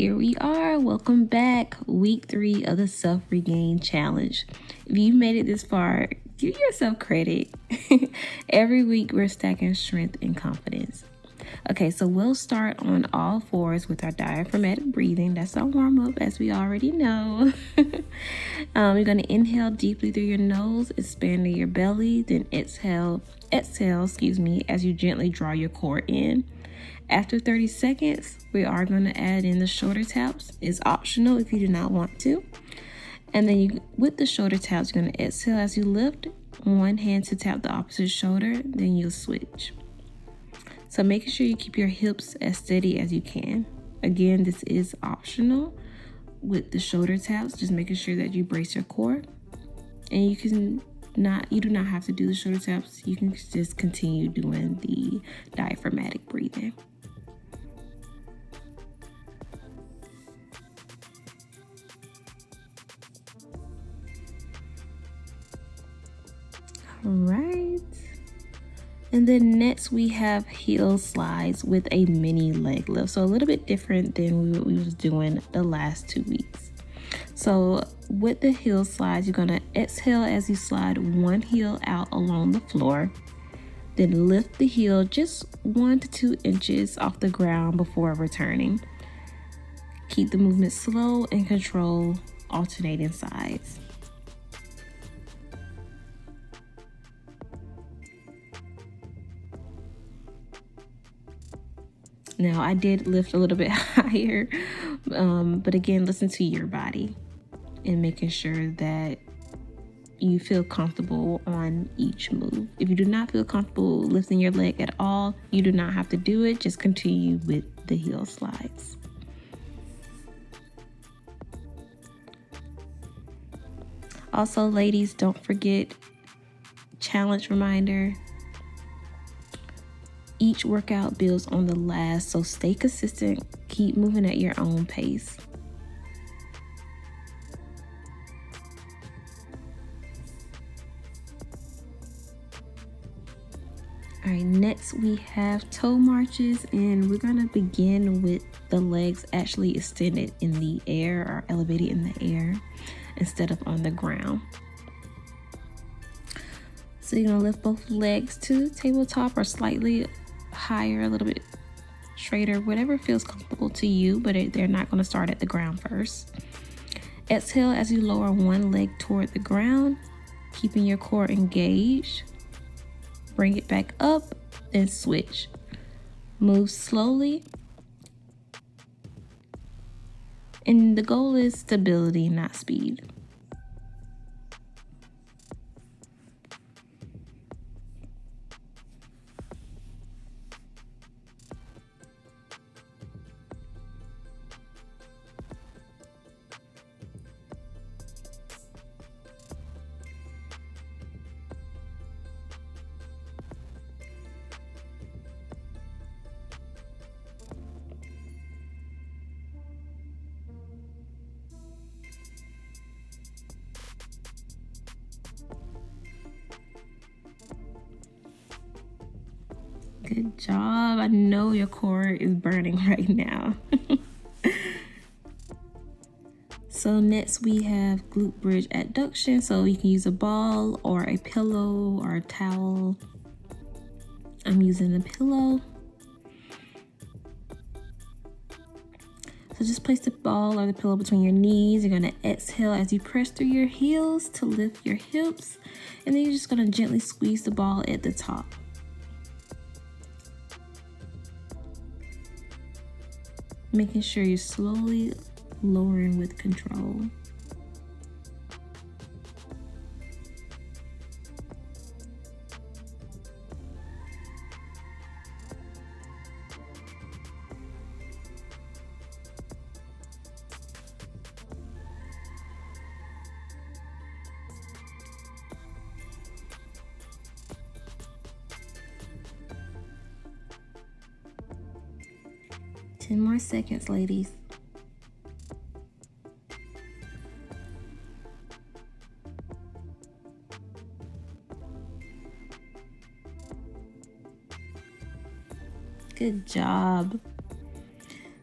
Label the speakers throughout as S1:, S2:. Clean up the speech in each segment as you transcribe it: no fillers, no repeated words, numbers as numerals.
S1: Here we are. Welcome back. Week 3 of the Self-Regain Challenge. If you made it this far, give yourself credit. Every week we're stacking strength and confidence. Okay, so we'll start on all fours with our diaphragmatic breathing. That's our warm-up, as we already know. You're going to inhale deeply through your nose, expanding your belly, then exhale, as you gently draw your core in. After 30 seconds, we are going to add in the shoulder taps. It's optional if you do not want to. And then with the shoulder taps, you're going to exhale as you lift one hand to tap the opposite shoulder, then you'll switch. So making sure you keep your hips as steady as you can. Again, this is optional with the shoulder taps, just making sure that you brace your core. And you do not have to do the shoulder taps. You can just continue doing the diaphragmatic breathing. All right. And then next we have heel slides with a mini leg lift. So a little bit different than what we was doing the last 2 weeks. So with the heel slides, you're going to exhale as you slide one heel out along the floor. Then lift the heel just 1 to 2 inches off the ground before returning. Keep the movement slow and control alternating sides. Now, I did lift a little bit higher, but again, listen to your body and making sure that you feel comfortable on each move. If you do not feel comfortable lifting your leg at all, you do not have to do it. Just continue with the heel slides. Also, ladies, don't forget, challenge reminder. Each workout builds on the last, so stay consistent. Keep moving at your own pace. All right, next we have toe marches, and we're going to begin with the legs actually extended in the air or elevated in the air instead of on the ground. So you're going to lift both legs to tabletop or slightly higher, a little bit straighter, whatever feels comfortable to you, but they're not going to start at the ground first. Exhale as you lower one leg toward the ground, keeping your core engaged. Bring it back up, then switch. Move slowly. And the goal is stability, not speed. Good job. I know your core is burning right now. So next we have glute bridge adduction. So you can use a ball or a pillow or a towel. I'm using a pillow. So just place the ball or the pillow between your knees. You're going to exhale as you press through your heels to lift your hips. And then you're just going to gently squeeze the ball at the top. Making sure you're slowly lowering with control. Ten more seconds, ladies. Good job.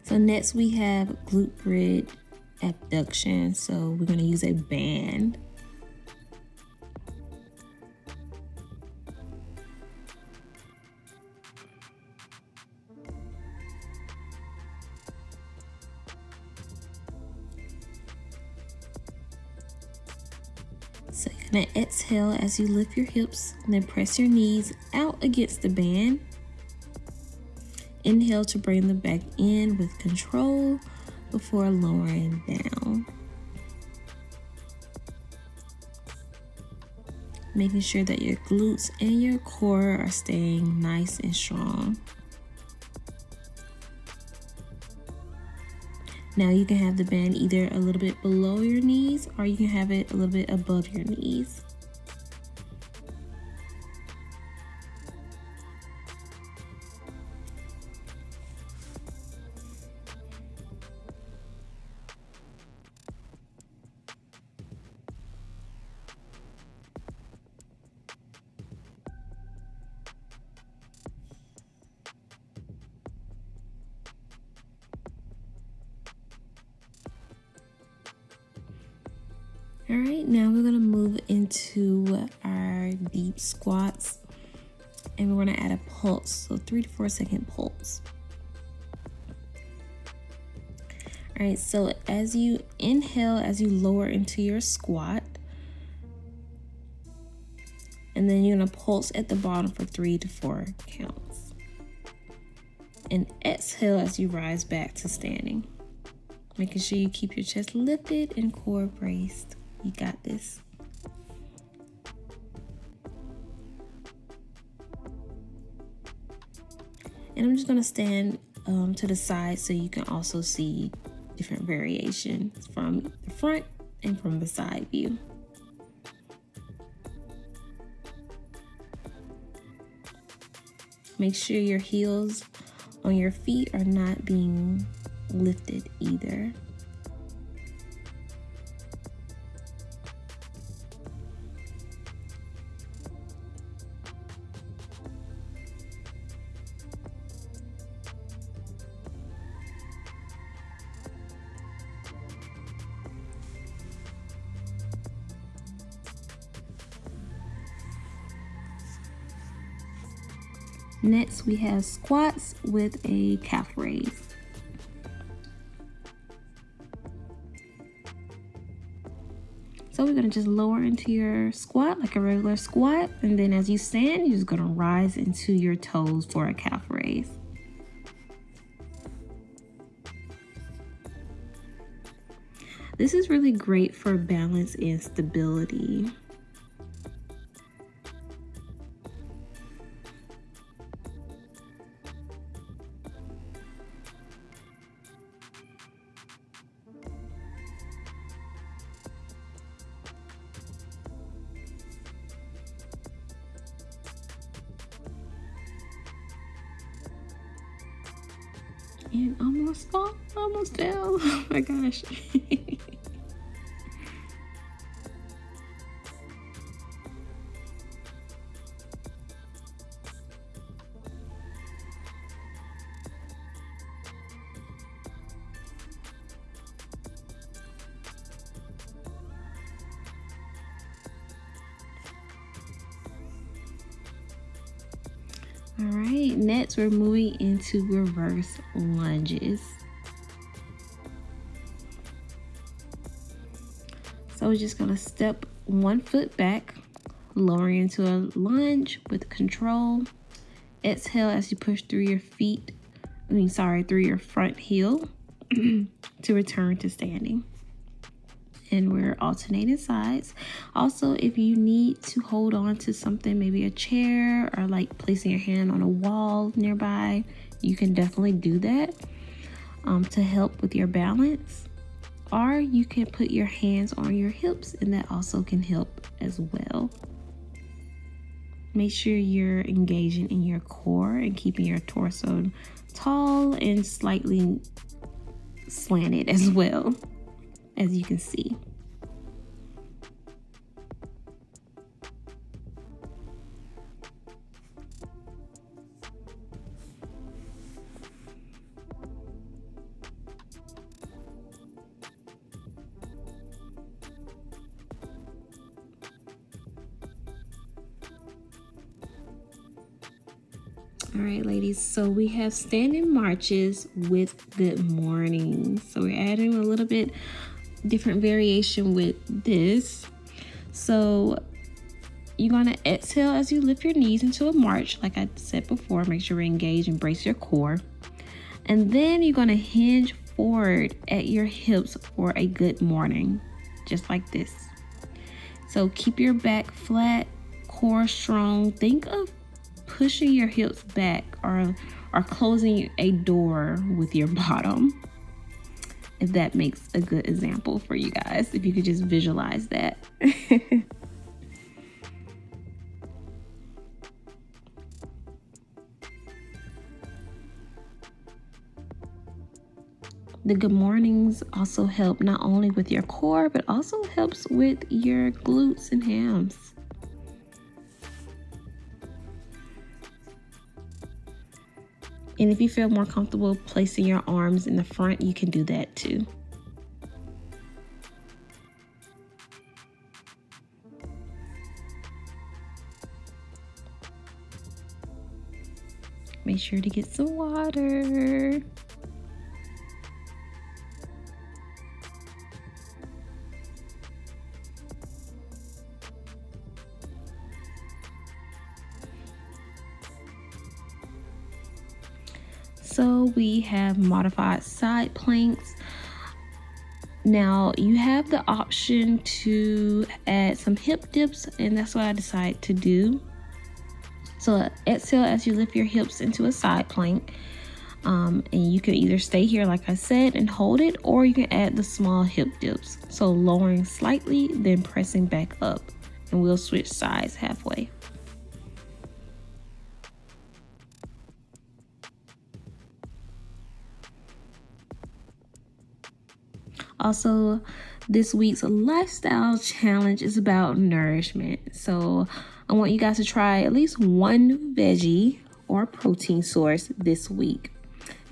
S1: So next we have glute bridge abduction. So we're going to use a band. So you're going to exhale as you lift your hips, and then press your knees out against the band. Inhale to bring them back in with control before lowering down. Making sure that your glutes and your core are staying nice and strong. Now you can have the band either a little bit below your knees or you can have it a little bit above your knees. All right, now we're gonna move into our deep squats and we're gonna add a pulse, so 3 to 4 second pulse. All right, so as you inhale, as you lower into your squat, and then you're gonna pulse at the bottom for 3 to 4 counts. And exhale as you rise back to standing. Making sure you keep your chest lifted and core braced. You got this. And I'm just gonna stand to the side so you can also see different variations from the front and from the side view. Make sure your heels on your feet are not being lifted either. Next, we have squats with a calf raise. So we're gonna just lower into your squat like a regular squat, and then as you stand, you're just gonna rise into your toes for a calf raise. This is really great for balance and stability. And almost fell. Oh my gosh. All right, next we're moving into reverse lunges. So we're just gonna step 1 foot back, lower into a lunge with control. Exhale as you push through your through your front heel to return to standing. And we're alternating sides. Also, if you need to hold on to something, maybe a chair or like placing your hand on a wall nearby, you can definitely do that to help with your balance. Or you can put your hands on your hips and that also can help as well. Make sure you're engaging in your core and keeping your torso tall and slightly slanted as well, as you can see. All right, ladies, so we have standing marches with good morning. So we're adding a little bit different variation with this. So you're going to exhale as you lift your knees into a march. Like I said before, make sure you engage and brace your core. And then you're going to hinge forward at your hips for a good morning, just like this. So keep your back flat, core strong. Think of pushing your hips back or closing a door with your bottom, if that makes a good example for you guys, if you could just visualize that. The good mornings also help not only with your core, but also helps with your glutes and hams. And if you feel more comfortable placing your arms in the front, you can do that too. Make sure to get some water. So we have modified side planks. Now you have the option to add some hip dips, and that's what I decided to do. So exhale as you lift your hips into a side plank. And you can either stay here, like I said, and hold it, or you can add the small hip dips. So lowering slightly, then pressing back up. And we'll switch sides halfway. Also, this week's lifestyle challenge is about nourishment. So I want you guys to try at least one veggie or protein source this week.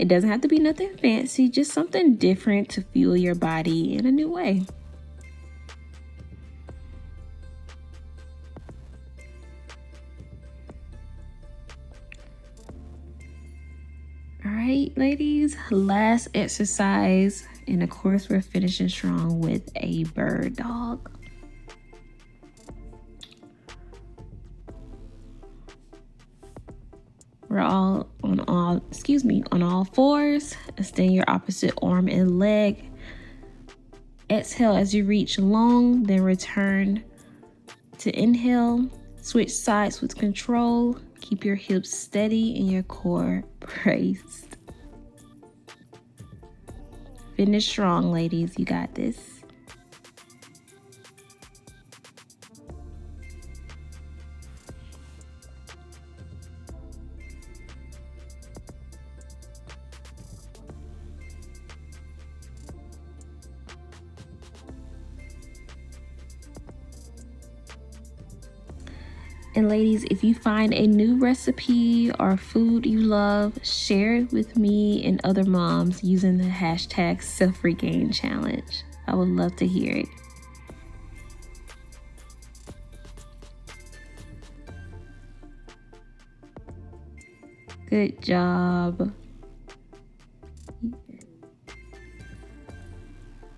S1: It doesn't have to be nothing fancy, just something different to fuel your body in a new way. All right, ladies, last exercise. And of course, we're finishing strong with a bird dog. We're all on all fours. Extend your opposite arm and leg. Exhale as you reach long, then return to inhale. Switch sides with control. Keep your hips steady and your core braced. Finish strong, ladies. You got this. And ladies, if you find a new recipe or food you love, share it with me and other moms using the hashtag #SelfRegain Challenge. I would love to hear it. Good job.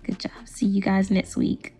S1: Good job. See you guys next week.